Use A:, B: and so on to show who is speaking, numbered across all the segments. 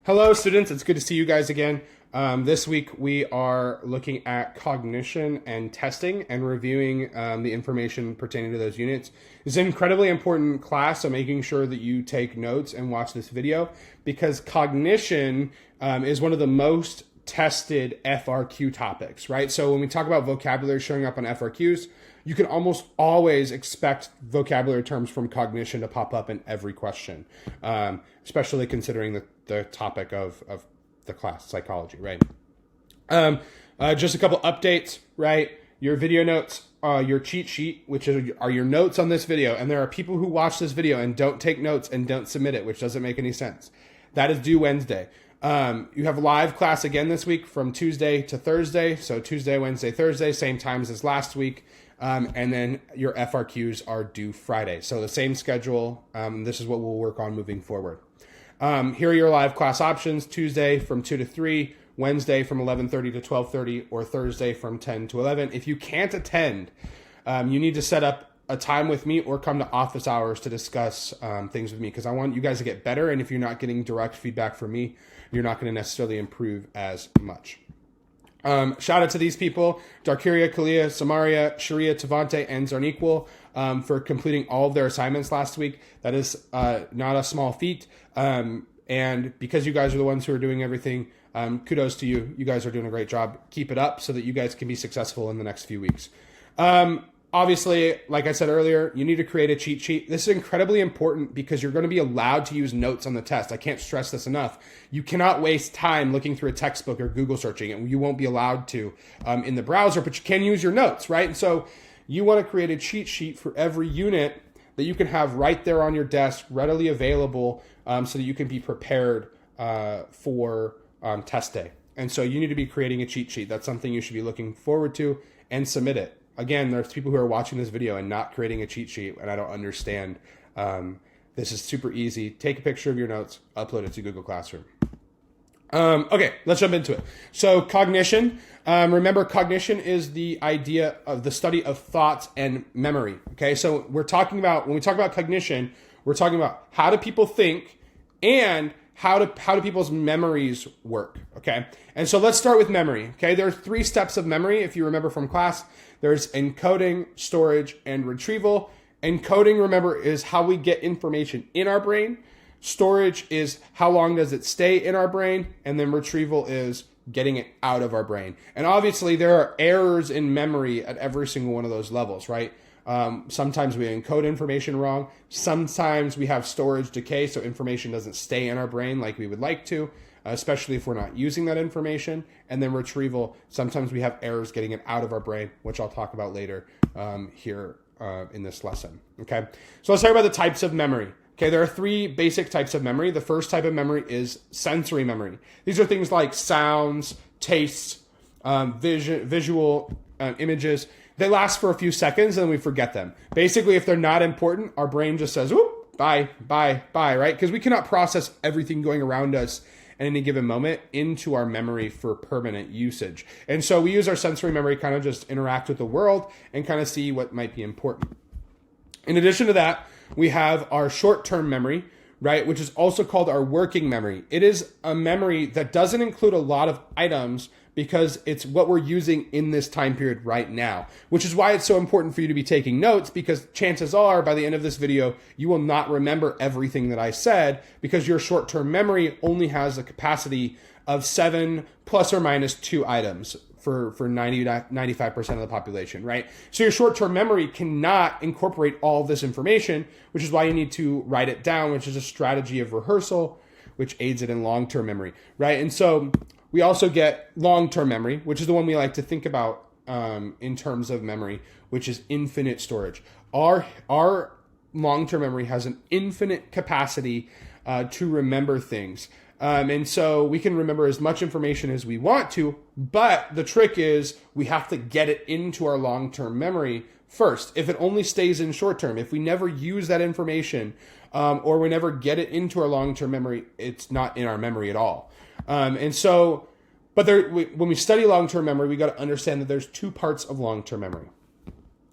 A: Hello, students. It's good to see you guys again. This week we are looking at cognition and testing and reviewing the information pertaining to those units. It's an incredibly important class, so making sure that you take notes and watch this video because cognition is one of the most tested FRQ topics, right? So when we talk about vocabulary showing up on FRQs, you can almost always expect vocabulary terms from cognition to pop up in every question, especially considering the topic of the class, psychology, right? Just a couple updates, right? Your video notes, your cheat sheet, which are your notes on this video. And there are people who watch this video and don't take notes and don't submit it, which doesn't make any sense. That is due Wednesday. You have live class again this week from Tuesday to Thursday. So Tuesday, Wednesday, Thursday, same times as last week. And then your FRQs are due Friday. So the same schedule. This is what we'll work on moving forward. Here are your live class options: Tuesday from 2 to 3, Wednesday from 11:30 to 12:30, or Thursday from 10 to 11. If you can't attend, you need to set up a time with me or come to office hours to discuss things with me, because I want you guys to get better. And if you're not getting direct feedback from me, you're not going to necessarily improve as much. Shout out to these people: Darkuria, Kalia, Samaria, Sharia, Tavante, and Zarniqual, for completing all of their assignments last week. That is not a small feat. And because you guys are the ones who are doing everything, kudos to you. You guys are doing a great job. Keep it up so that you guys can be successful in the next few weeks. Obviously, like I said earlier, you need to create a cheat sheet. This is incredibly important because you're going to be allowed to use notes on the test. I can't stress this enough. You cannot waste time looking through a textbook or Google searching it. You won't be allowed to in the browser, but you can use your notes, right? And so you want to create a cheat sheet for every unit that you can have right there on your desk, readily available, so that you can be prepared for test day. And so you need to be creating a cheat sheet. That's something you should be looking forward to, and submit it. Again, there's people who are watching this video and not creating a cheat sheet, and I don't understand. This is super easy. Take a picture of your notes, upload it to Google Classroom. Okay, let's jump into it. So cognition, remember, cognition is the idea of the study of thoughts and memory. Okay, so when we talk about cognition, we're talking about how do people think and how do people's memories work. Okay, and so let's start with memory. Okay, there are 3 steps of memory, if you remember from class. There's encoding, storage, and retrieval. Encoding, remember, is how we get information in our brain. Storage is how long does it stay in our brain. And then retrieval is getting it out of our brain. And obviously there are errors in memory at every single one of those levels, right? Sometimes we encode information wrong. Sometimes we have storage decay, so information doesn't stay in our brain like we would like to, especially if we're not using that information. And then retrieval, sometimes we have errors getting it out of our brain, which I'll talk about later here in this lesson. Okay, so let's talk about the types of memory. Okay, there are 3 basic types of memory. The first type of memory is sensory memory. These are things like sounds, tastes, visual images. They last for a few seconds and then we forget them. Basically, if they're not important, our brain just says, whoop, bye, bye, bye, right? Because we cannot process everything going around us at any given moment into our memory for permanent usage. And so we use our sensory memory kind of just interact with the world and kind of see what might be important. In addition to that, we have our short-term memory, right, which is also called our working memory. It is a memory that doesn't include a lot of items because it's what we're using in this time period right now, which is why it's so important for you to be taking notes, because chances are by the end of this video, you will not remember everything that I said because your short-term memory only has a capacity of 7 plus or minus 2 items for 90 to 95% of the population, right? So your short-term memory cannot incorporate all of this information, which is why you need to write it down, which is a strategy of rehearsal, which aids it in long-term memory, right? And so we also get long-term memory, which is the one we like to think about in terms of memory, which is infinite storage. Our long-term memory has an infinite capacity to remember things. And so we can remember as much information as we want to, but the trick is we have to get it into our long-term memory first. If it only stays in short-term, if we never use that information or we never get it into our long-term memory, it's not in our memory at all. And so, but when we study long-term memory, we got to understand that there's 2 parts of long-term memory.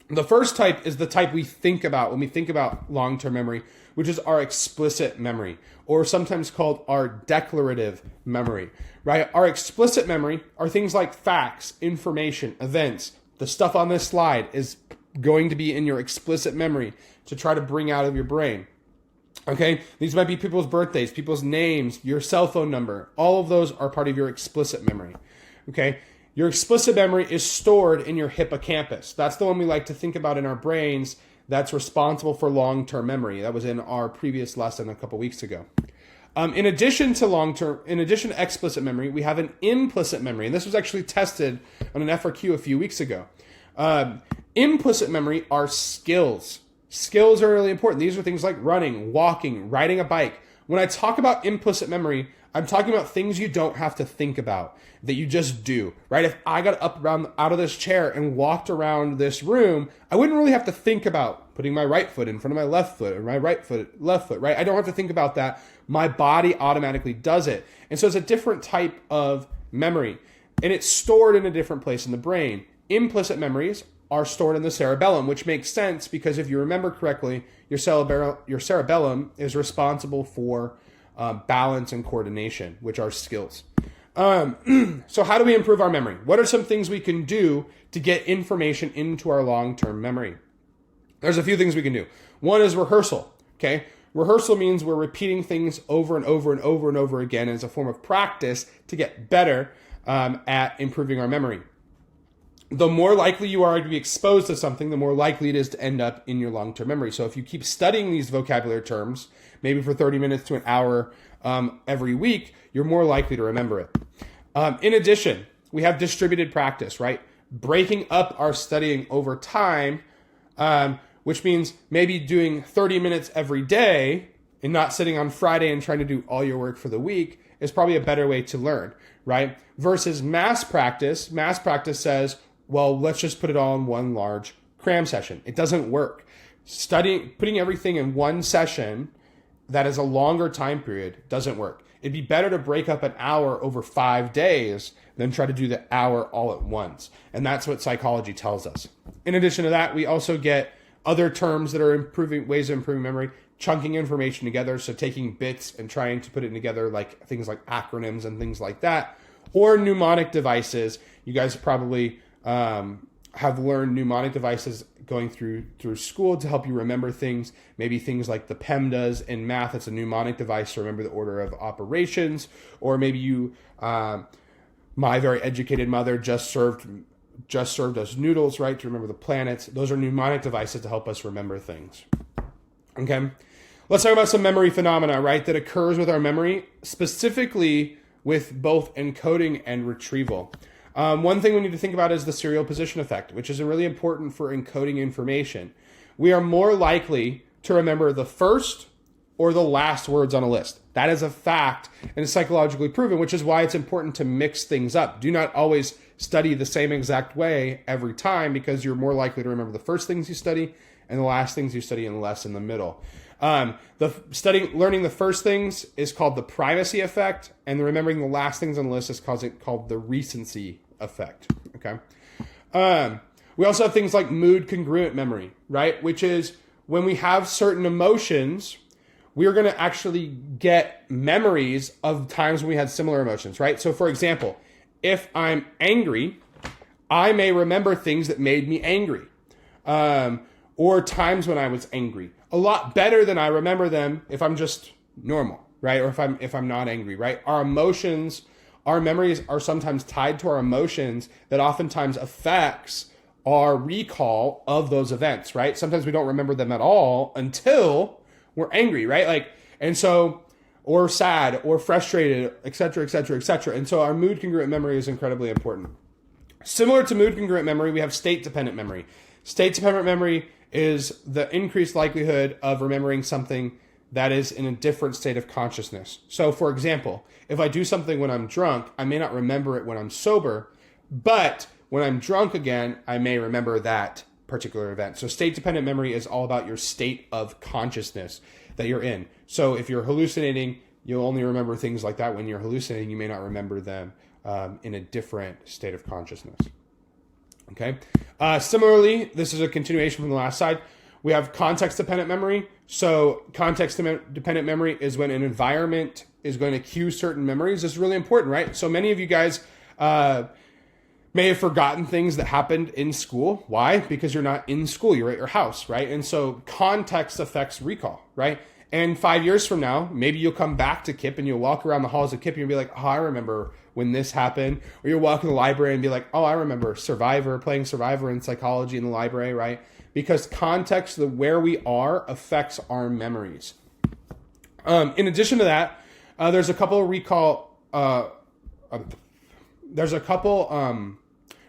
A: The first type is the type we think about when we think about long-term memory, which is our explicit memory, or sometimes called our declarative memory, right? Our explicit memory are things like facts, information, events. The stuff on this slide is going to be in your explicit memory to try to bring out of your brain. Okay? These might be people's birthdays, people's names, your cell phone number. All of those are part of your explicit memory. Okay? Your explicit memory is stored in your hippocampus. That's the one we like to think about in our brains that's responsible for long-term memory. That was in our previous lesson a couple weeks ago. In addition to explicit memory, we have an implicit memory. And this was actually tested on an FRQ a few weeks ago. Implicit memory are skills. Skills are really important. These are things like running, walking, riding a bike. When I talk about implicit memory, I'm talking about things you don't have to think about, that you just do, right? If I got up out of this chair and walked around this room, I wouldn't really have to think about putting my right foot in front of my left foot, or my right foot, left foot, right? I don't have to think about that. My body automatically does it. And so it's a different type of memory, and it's stored in a different place in the brain. Implicit memories are stored in the cerebellum, which makes sense because if you remember correctly, your cerebellum is responsible for balance and coordination, which are skills. So how do we improve our memory? What are some things we can do to get information into our long-term memory? There's a few things we can do. One is rehearsal. Okay, rehearsal means we're repeating things over and over and over and over again as a form of practice to get better at improving our memory. The more likely you are to be exposed to something, the more likely it is to end up in your long-term memory. So if you keep studying these vocabulary terms, maybe for 30 minutes to an hour every week, you're more likely to remember it. In addition, we have distributed practice, right? Breaking up our studying over time, which means maybe doing 30 minutes every day and not sitting on Friday and trying to do all your work for the week is probably a better way to learn, right? Versus mass practice. Mass practice says, well, let's just put it all in one large cram session. It doesn't work. Putting everything in one session that is a longer time period doesn't work. It'd be better to break up an hour over 5 days than try to do the hour all at once. And that's what psychology tells us. In addition to that, we also get other terms that are ways of improving memory, chunking information together. So taking bits and trying to put it together, like things like acronyms and things like that, or mnemonic devices. You guys probably have learned mnemonic devices going through school to help you remember things. Maybe things like the PEMDAS in math. It's a mnemonic device to remember the order of operations. Or maybe you, my very educated mother just served us noodles, right, to remember the planets. Those are mnemonic devices to help us remember things. Okay, let's talk about some memory phenomena, right, that occurs with our memory, specifically with both encoding and retrieval. One thing we need to think about is the serial position effect, which is really important for encoding information. We are more likely to remember the first or the last words on a list. That is a fact and is psychologically proven, which is why it's important to mix things up. Do not always study the same exact way every time, because you're more likely to remember the first things you study and the last things you study and less in the middle. Learning the first things is called the primacy effect, and remembering the last things on the list is called the recency effect. Okay. We also have things like mood congruent memory, right? Which is when we have certain emotions, we are going to actually get memories of times when we had similar emotions, right? So for example, if I'm angry, I may remember things that made me angry, or times when I was angry a lot better than I remember them if I'm just normal, right? Or if I'm not angry, right? Our emotions, our memories are sometimes tied to our emotions that oftentimes affects our recall of those events, right? Sometimes we don't remember them at all until we're angry, right? Or sad or frustrated, et cetera, et cetera, et cetera. And so our mood congruent memory is incredibly important. Similar to mood congruent memory, we have state dependent memory. State dependent memory is the increased likelihood of remembering something that is in a different state of consciousness. So for example, if I do something when I'm drunk, I may not remember it when I'm sober, but when I'm drunk again, I may remember that particular event. So state-dependent memory is all about your state of consciousness that you're in. So if you're hallucinating, you'll only remember things like that when you're hallucinating. You may not remember them in a different state of consciousness. Okay. Similarly, this is a continuation from the last slide. We have context-dependent memory. So context-dependent memory is when an environment is going to cue certain memories. This is really important, right? So many of you guys may have forgotten things that happened in school. Why? Because you're not in school. You're at your house, right? And so context affects recall, right? And 5 years from now, maybe you'll come back to KIPP and you'll walk around the halls of KIPP and you'll be like, oh, I remember when this happened. Or you'll walk in the library and be like, oh, I remember playing Survivor in psychology in the library, right? Because context, where we are, affects our memories. In addition to that, there's a couple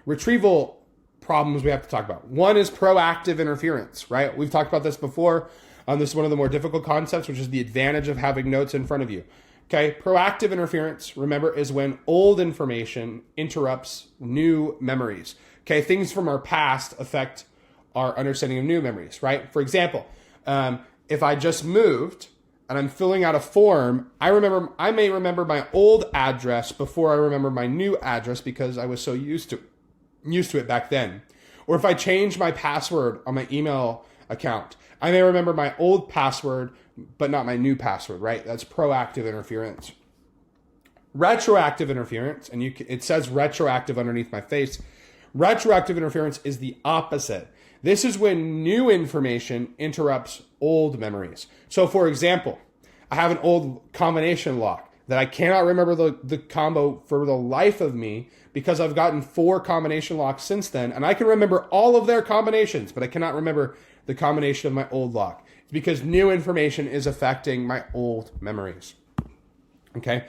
A: retrieval problems we have to talk about. One is proactive interference, right? We've talked about this before. This is one of the more difficult concepts, which is the advantage of having notes in front of you. Okay, proactive interference, remember, is when old information interrupts new memories. Okay, things from our past affect our understanding of new memories, right? For example, if I just moved and I'm filling out a form, I may remember my old address before I remember my new address because I was so used to it back then. Or if I change my password on my email account, I may remember my old password, but not my new password, right? That's proactive interference. Retroactive interference, and it says retroactive underneath my face. Retroactive interference is the opposite. This is when new information interrupts old memories. So for example, I have an old combination lock that I cannot remember the combo for the life of me because I've gotten 4 combination locks since then, and I can remember all of their combinations, but I cannot remember the combination of my old lock. It's because new information is affecting my old memories. Okay?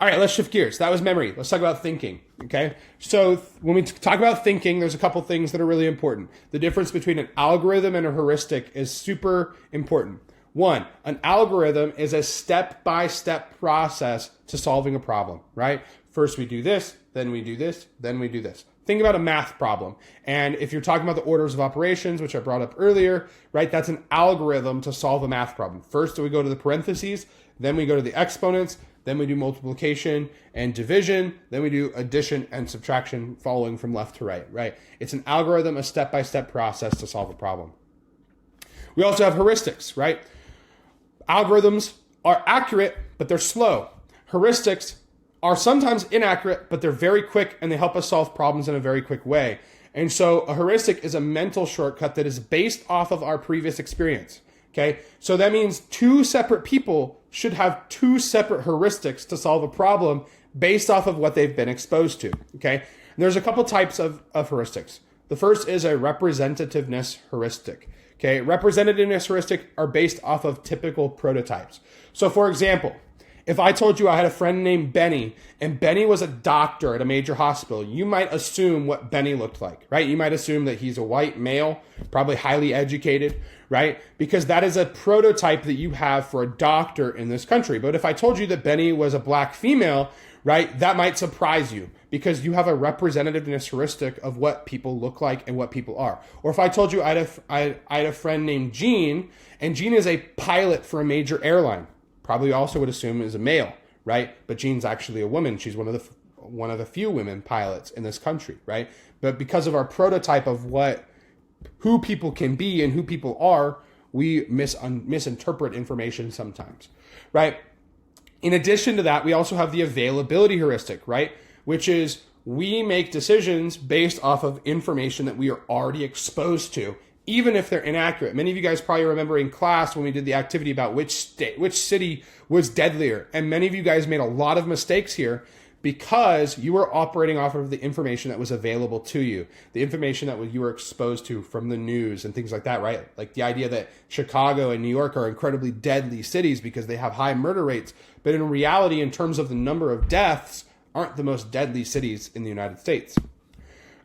A: All right, let's shift gears. That was memory. Let's talk about thinking. Okay? So when we talk about thinking, there's a couple things that are really important. The difference between an algorithm and a heuristic is super important. One, an algorithm is a step-by-step process to solving a problem, right? First we do this, then we do this, then we do this. Think about a math problem. And if you're talking about the orders of operations, which I brought up earlier, right, that's an algorithm to solve a math problem. First, we go to the parentheses, then we go to the exponents, then we do multiplication and division, then we do addition and subtraction following from left to right, right? It's an algorithm, a step-by-step process to solve a problem. We also have heuristics, right? Algorithms are accurate, but they're slow. Heuristics are sometimes inaccurate, but they're very quick and they help us solve problems in a very quick way. And so a heuristic is a mental shortcut that is based off of our previous experience. Okay, so that means 2 separate people should have 2 separate heuristics to solve a problem based off of what they've been exposed to. Okay, and there's a couple types of heuristics. The first is a representativeness heuristic. Okay, representativeness heuristic are based off of typical prototypes. So for example, if I told you I had a friend named Benny, and Benny was a doctor at a major hospital, you might assume what Benny looked like, right? You might assume that he's a white male, probably highly educated, right? Because that is a prototype that you have for a doctor in this country. But if I told you that Benny was a black female, right, that might surprise you because you have a representativeness heuristic of what people look like and what people are. Or if I told you I had a friend named Gene, and Gene is a pilot for a major airline, probably also would assume is a male, right? But Jean's actually a woman. She's one of the few women pilots in this country, right? But because of our prototype of who people can be and who people are, we misinterpret information sometimes, right? In addition to that, we also have the availability heuristic, right? Which is we make decisions based off of information that we are already exposed to, even if they're inaccurate. Many of you guys probably remember in class when we did the activity about which city was deadlier. And many of you guys made a lot of mistakes here because you were operating off of the information that was available to you, the information that you were exposed to from the news and things like that, right? Like the idea that Chicago and New York are incredibly deadly cities because they have high murder rates. But in reality, in terms of the number of deaths, aren't the most deadly cities in the United States.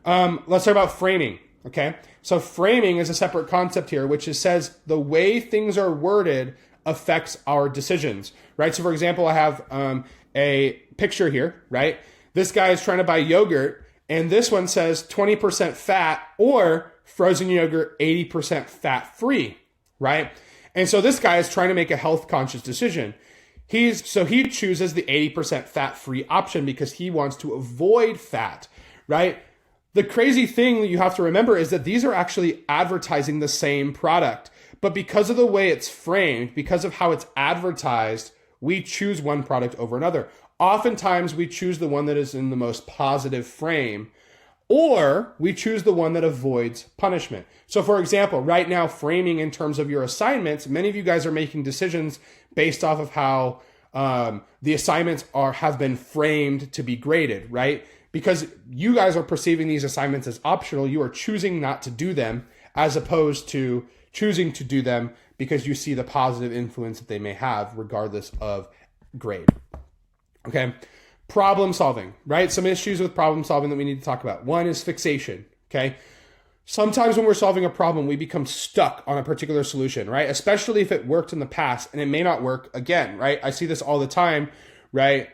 A: Let's talk about framing. Okay, so framing is a separate concept here, which says the way things are worded affects our decisions, right? So for example, I have a picture here, right? This guy is trying to buy yogurt, and this one says 20% fat or frozen yogurt 80% fat free, right? And so this guy is trying to make a health conscious decision. He chooses the 80% fat free option because he wants to avoid fat, right? The crazy thing that you have to remember is that these are actually advertising the same product. But because of the way it's framed, because of how it's advertised, we choose one product over another. Oftentimes, we choose the one that is in the most positive frame, or we choose the one that avoids punishment. So for example, right now, framing in terms of your assignments, many of you guys are making decisions based off of how the assignments have been framed to be graded, right? Because you guys are perceiving these assignments as optional, you are choosing not to do them as opposed to choosing to do them because you see the positive influence that they may have regardless of grade. Okay. Problem solving, right? Some issues with problem solving that we need to talk about. One is fixation. Okay. Sometimes when we're solving a problem, we become stuck on a particular solution, right? Especially if it worked in the past and it may not work again, right? I see this all the time, right?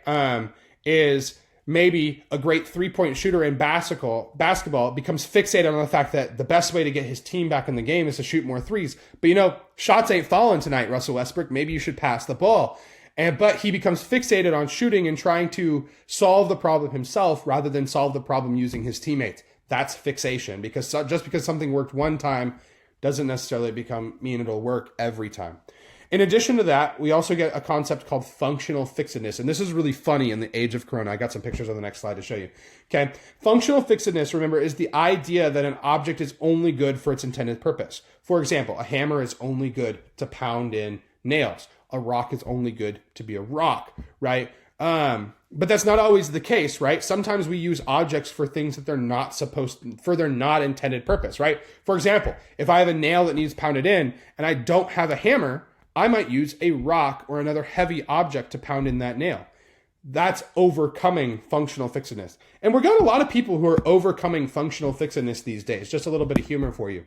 A: Is maybe a great three-point shooter in basketball becomes fixated on the fact that the best way to get his team back in the game is to shoot more threes. But shots ain't falling tonight, Russell Westbrook. Maybe you should pass the ball. But he becomes fixated on shooting and trying to solve the problem himself rather than solve the problem using his teammates. That's fixation, because just because something worked one time doesn't necessarily mean it'll work every time. In addition to that, we also get a concept called functional fixedness. And this is really funny in the age of Corona. I got some pictures on the next slide to show you. Okay. Functional fixedness, remember, is the idea that an object is only good for its intended purpose. For example, a hammer is only good to pound in nails. A rock is only good to be a rock, right? But that's not always the case, right? Sometimes we use objects for things that they're not for their not intended purpose, right? For example, if I have a nail that needs pounded in and I don't have a hammer, I might use a rock or another heavy object to pound in that nail. That's overcoming functional fixedness. And we're getting a lot of people who are overcoming functional fixedness these days. Just a little bit of humor for you.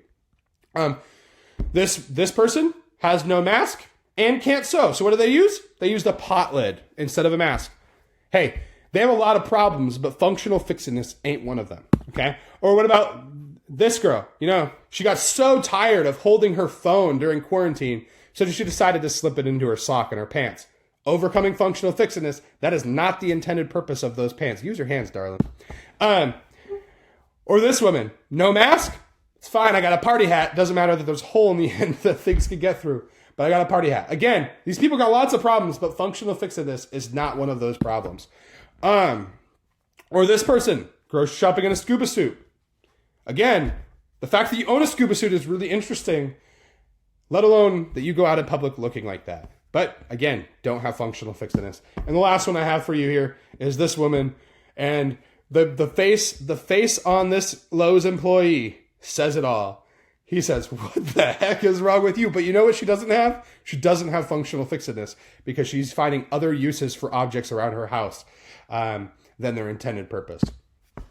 A: This person has no mask and can't sew. So what do they use? They use the pot lid instead of a mask. Hey, they have a lot of problems, but functional fixedness ain't one of them. Okay? Or what about this girl? She got so tired of holding her phone during quarantine, so she decided to slip it into her sock and her pants. Overcoming functional fixedness, that is not the intended purpose of those pants. Use your hands, darling. Or this woman, no mask? It's fine, I got a party hat. Doesn't matter that there's a hole in the end that things could get through. But I got a party hat. Again, these people got lots of problems, but functional fixedness is not one of those problems. Or this person, grocery shopping in a scuba suit. Again, the fact that you own a scuba suit is really interesting, let alone that you go out in public looking like that. But again, don't have functional fixedness. And the last one I have for you here is this woman, and the face on this Lowe's employee says it all. He says, what the heck is wrong with you? But you know what she doesn't have? She doesn't have functional fixedness because she's finding other uses for objects around her house than their intended purpose. All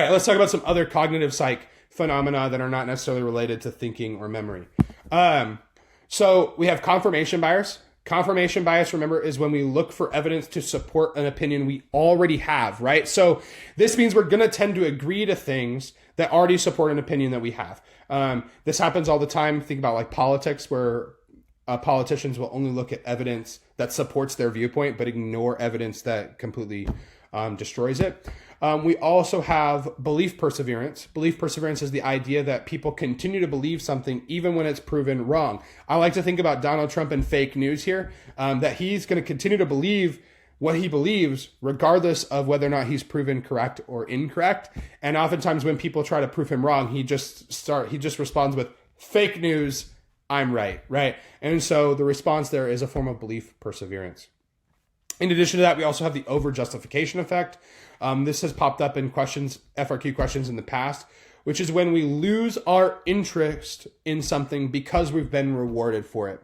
A: right, let's talk about some other cognitive psych phenomena that are not necessarily related to thinking or memory. So we have confirmation bias. Confirmation bias, remember, is when we look for evidence to support an opinion we already have, right? So this means we're going to tend to agree to things that already support an opinion that we have. This happens all the time. Think about like politics, where politicians will only look at evidence that supports their viewpoint, but ignore evidence that completely destroys it. We also have belief perseverance. Belief perseverance is the idea that people continue to believe something even when it's proven wrong. I like to think about Donald Trump and fake news here, that he's going to continue to believe what he believes, regardless of whether or not he's proven correct or incorrect. And oftentimes when people try to prove him wrong, he just responds with fake news, I'm right? And so the response there is a form of belief perseverance. In addition to that, we also have the over-justification effect. This has popped up in FRQ questions in the past, which is when we lose our interest in something because we've been rewarded for it.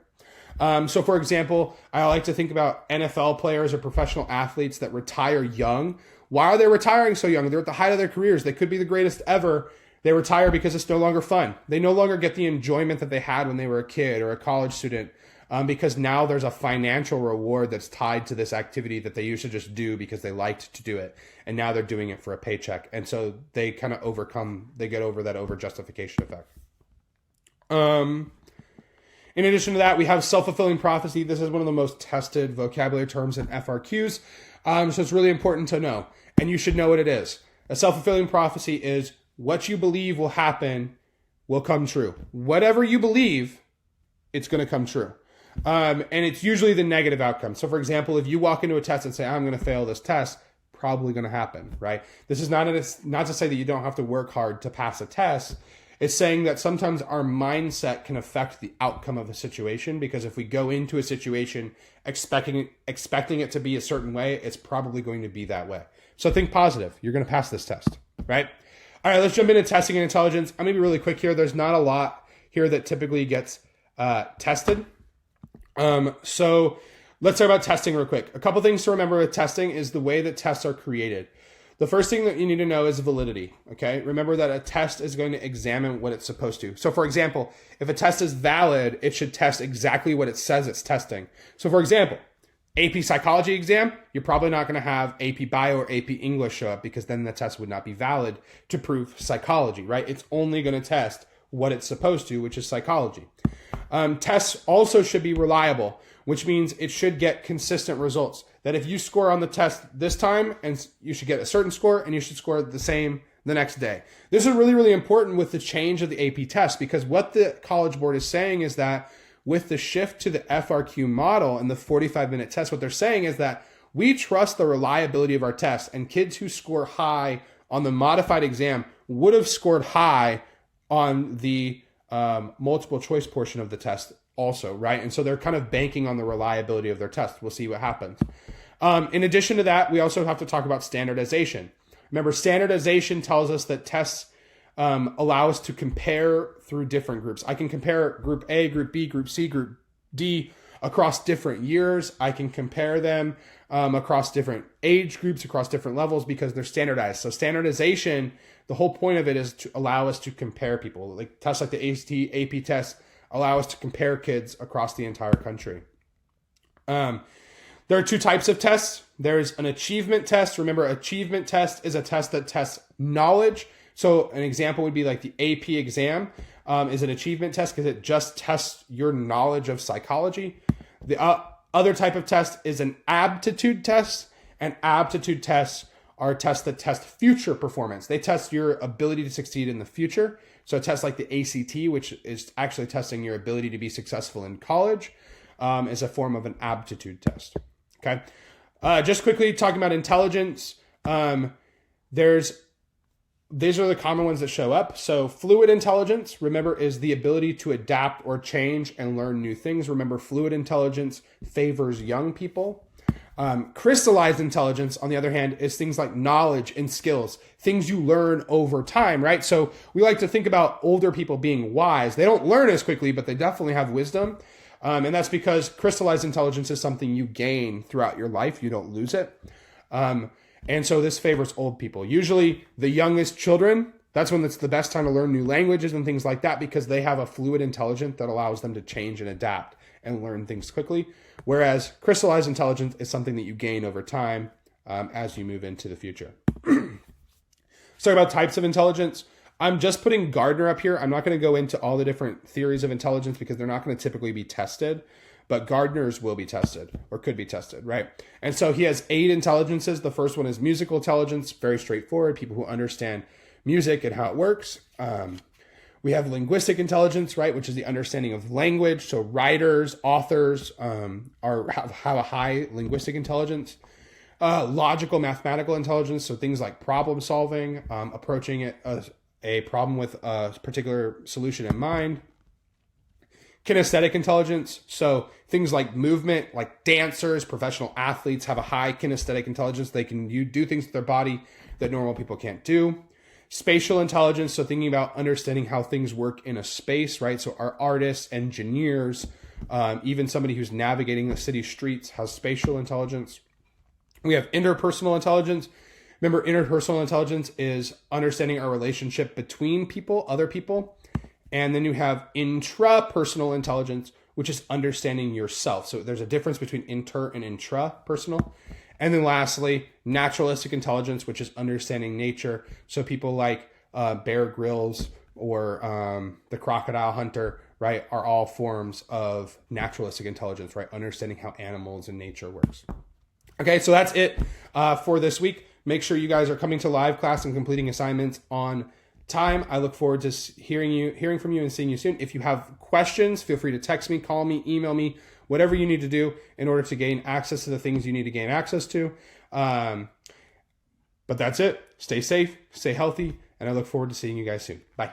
A: So for example, I like to think about NFL players or professional athletes that retire young. Why are they retiring so young? They're at the height of their careers. They could be the greatest ever. They retire because it's no longer fun. They no longer get the enjoyment that they had when they were a kid or a college student, because now there's a financial reward that's tied to this activity that they used to just do because they liked to do it. And now they're doing it for a paycheck. And so they kind of get over that over-justification effect. In addition to that, we have self-fulfilling prophecy. This is one of the most tested vocabulary terms in FRQs. So it's really important to know. And you should know what it is. A self-fulfilling prophecy is what you believe will happen will come true. Whatever you believe, it's going to come true. And it's usually the negative outcome. So for example, if you walk into a test and say, I'm going to fail this test, probably going to happen, right? This is not to say that you don't have to work hard to pass a test. It's saying that sometimes our mindset can affect the outcome of a situation, because if we go into a situation expecting it to be a certain way, it's probably going to be that way. So think positive. You're going to pass this test, right? All right, let's jump into testing and intelligence. I'm going to be really quick here. There's not a lot here that typically gets tested. So let's talk about testing real quick. A couple things to remember with testing is the way that tests are created. The first thing that you need to know is validity, okay? Remember that a test is going to examine what it's supposed to. So for example, if a test is valid, it should test exactly what it says it's testing. So for example, AP Psychology exam, you're probably not going to have AP Bio or AP English show up, because then the test would not be valid to prove psychology, right? It's only going to test what it's supposed to, which is psychology. Tests also should be reliable, which means it should get consistent results. That if you score on the test this time, and you should get a certain score, and you should score the same the next day. This is really, really important with the change of the AP test, because what the College Board is saying is that with the shift to the FRQ model and the 45-minute test, what they're saying is that we trust the reliability of our tests, and kids who score high on the modified exam would have scored high on the multiple choice portion of the test also, right? And so they're kind of banking on the reliability of their test. We'll see what happens. In addition to that, we also have to talk about standardization. Remember, standardization tells us that tests allow us to compare through different groups. I can compare group A, group B, group C, group D across different years. I can compare them across different age groups, across different levels, because they're standardized. So standardization, the whole point of it is to allow us to compare people. Like tests like the ACT, AP tests allow us to compare kids across the entire country. There are two types of tests. There's an achievement test. Remember, achievement test is a test that tests knowledge. So an example would be like the AP exam is an achievement test because it just tests your knowledge of psychology. The other type of test is an aptitude test, and aptitude tests are tests that test future performance. They test your ability to succeed in the future. So a test like the ACT, which is actually testing your ability to be successful in college, is a form of an aptitude test. Okay. Just quickly talking about intelligence. These are the common ones that show up. So fluid intelligence, remember, is the ability to adapt or change and learn new things. Remember, fluid intelligence favors young people. Crystallized intelligence, on the other hand, is things like knowledge and skills, things you learn over time, right? So we like to think about older people being wise. They don't learn as quickly, but they definitely have wisdom. And that's because crystallized intelligence is something you gain throughout your life. You don't lose it. And so this favors old people. Usually the youngest children, that's when it's the best time to learn new languages and things like that, because they have a fluid intelligence that allows them to change and adapt and learn things quickly. Whereas crystallized intelligence is something that you gain over time as you move into the future. Let's talk about types of intelligence. I'm just putting Gardner up here. I'm not going to go into all the different theories of intelligence because they're not going to typically be tested, but Gardner's will be tested or could be tested, right? And so he has 8 intelligences. The first one is musical intelligence, very straightforward, people who understand music and how it works. We have linguistic intelligence, right, which is the understanding of language. So writers, authors have a high linguistic intelligence. Logical, mathematical intelligence, so things like problem solving, approaching it a problem with a particular solution in mind. Kinesthetic intelligence, so things like movement, like dancers, professional athletes have a high kinesthetic intelligence. They can do things with their body that normal people can't do. Spatial intelligence, so thinking about understanding how things work in a space, right? So our artists, engineers, even somebody who's navigating the city streets has spatial intelligence. We have interpersonal intelligence. Remember, interpersonal intelligence is understanding our relationship between people, other people. And then you have intrapersonal intelligence, which is understanding yourself. So there's a difference between inter and intrapersonal. And then lastly, naturalistic intelligence, which is understanding nature. So people like Bear Grylls or the crocodile hunter, right, are all forms of naturalistic intelligence, right? Understanding how animals and nature works. Okay, so that's it for this week. Make sure you guys are coming to live class and completing assignments on time. I look forward to hearing from you and seeing you soon. If you have questions, feel free to text me, call me, email me, whatever you need to do in order to gain access to the things you need to gain access to. But that's it. Stay safe, stay healthy, and I look forward to seeing you guys soon. Bye.